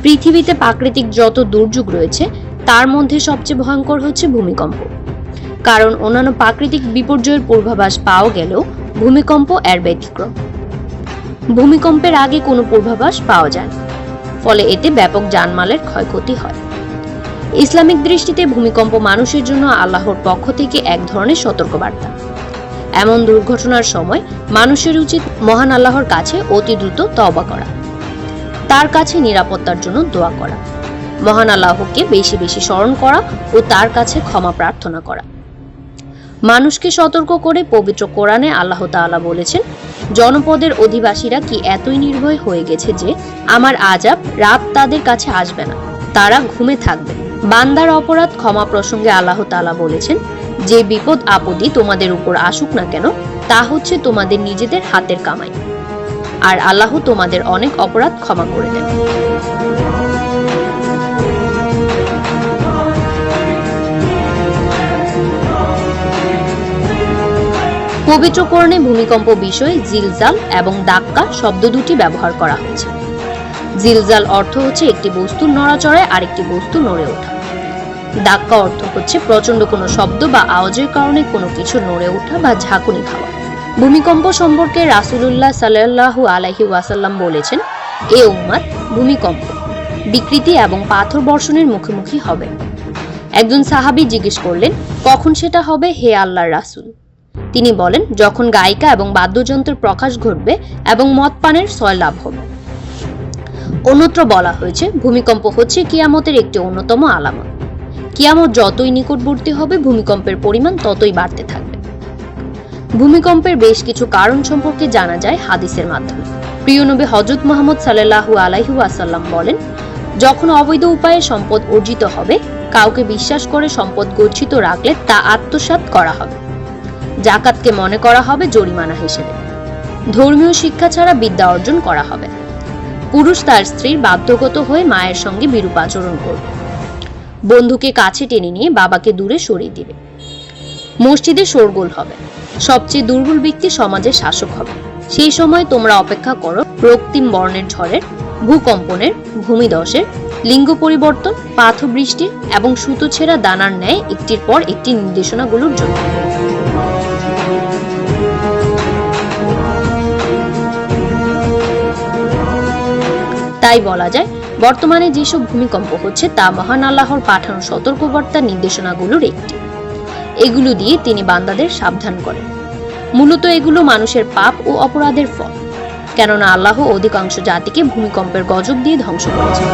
পৃথিবীতে প্রাকৃতিক যত দুর্যোগ রয়েছে তার মধ্যে সবচেয়ে ভয়ঙ্কর হচ্ছে ভূমিকম্প। কারণ অন্যান্য প্রাকৃতিক বিপর্যয়ের পূর্বাভাস পাওয়া গেলেও ভূমিকম্প এর ব্যতিক্রম। ভূমিকম্পের আগে কোনো পূর্বাভাস পাওয়া যায় না, ফলে এতে ব্যাপক জানমালের ক্ষয়ক্ষতি হয়। ইসলামিক দৃষ্টিতে ভূমিকম্প মানুষের জন্য আল্লাহর পক্ষ থেকে এক ধরনের সতর্কবার্তা। এমন দুর্ঘটনার সময় মানুষের উচিত মহান আল্লাহর কাছে অতি দ্রুত তওবা করা, তার কাছে নিরাপত্তার জন্য দোয়া করা, মহান আল্লাহকে বেশি বেশি স্মরণ করা ও তার কাছে ক্ষমা প্রার্থনা করা। মানুষকে সতর্ক করে পবিত্র কোরআনে আল্লাহ তাআলা বলেছেন, জনপদের অধিবাসীরা কি এতই নির্ভয় হয়ে গেছে যে আমার আযাব রাত তাদের কাছে আসবে না, তারা ঘুমে থাকবে। বান্দার অপরাধ ক্ষমা প্রসঙ্গে আল্লাহ তাআলা বলেছেন, যে বিপদ আপদই তোমাদের উপর আসুক না কেন তা হচ্ছে তোমাদের নিজেদের হাতের কামাই, আর আল্লাহ তোমাদের অনেক অপরাধ ক্ষমা করে দেন। পবিত্র কোরআনে ভূমিকম্প বিষয়ে জিলজাল এবং দাক্কা শব্দ দুটি ব্যবহার করা হয়েছে। জিলজাল অর্থ হচ্ছে একটি বস্তু নড়াচড়ায় আরেকটি বস্তু নড়ে ওঠা। দাক্কা অর্থ হচ্ছে প্রচন্ড কোনো শব্দ বা আওয়াজের কারণে কোনো কিছু নড়ে ওঠা বা ঝাঁকুনি খাওয়া। ভূমিকম্প সম্পর্কে রাসূলুল্লাহ সাল্লাল্লাহু আলাইহি ওয়াসাল্লাম বলেছেন, এ উম্মত ভূমিকম্প, বিকৃতি এবং পাথর বর্ষণের মুখোমুখি হবে। একজন সাহাবী জিজ্ঞেস করলেন, কখন সেটা হবে হে আল্লাহর রাসূল? তিনি বলেন, যখন গায়িকা এবং বাদ্যযন্ত্রের প্রকাশ ঘটবে এবং মদ পানের ছয় লাভ হবে। অন্যত্র বলা হয়েছে, ভূমিকম্প হচ্ছে কিয়ামতের একটি অন্যতম আলামত। কিয়ামত যতই নিকটবর্তী হবে ভূমিকম্পের পরিমাণ ততই বাড়তে থাকবে। ভূমিকম্পের বেশ কিছু কারণ সম্পর্কে জানা যায় হাদিসের মাধ্যমে। প্রিয় নবী হযরত মুহাম্মদ সাল্লাল্লাহু আলাইহি ওয়াসাল্লাম বলেন, যখন অবৈধ উপায়ে সম্পদ অর্জিত হবে, কাউকে বিশ্বাস করে সম্পদ গচ্ছিত রাখলে তা আত্মসাৎ করা হবে। যাকাতকে মনে করা হবে জরিমানা হিসেবে। ধর্মীয় শিক্ষা ছাড়া বিদ্যা অর্জন করা হবে। পুরুষ তার স্ত্রীর বাধ্যগত হয়ে মায়ের সঙ্গে বিরূপ আচরণ করবে। বন্ধুকে কাছে টেনে নিয়ে বাবাকে দূরে সরিয়ে দিবে। মসজিদে শোরগোল হবে। সবচেয়ে দুর্বল ব্যক্তি সমাজের শাসক হবে। সেই সময় তোমরা অপেক্ষা করো রক্তিম বর্ণের ঝড়ের, ভূকম্পনের, ভূমিধসের, লিঙ্গ পরিবর্তন, পাথর বৃষ্টি এবং সুতো ছেঁড়া দানার ন্যায় একটির পর একটি নির্দেশনাগুলোর জন্য। তাই বলা যায়, বর্তমানে যেসব ভূমিকম্প হচ্ছে তা মহান আল্লাহর পাঠানো সতর্কবার্তার নির্দেশনাগুলোর একটি। এগুলো দিয়ে তিনি বান্দাদের সাবধান করেন। মূলত এগুলো মানুষের পাপ ও অপরাধের ফল, কেননা আল্লাহ অধিকাংশ জাতিকে ভূমিকম্পের গজব দিয়ে ধ্বংস করেছেন।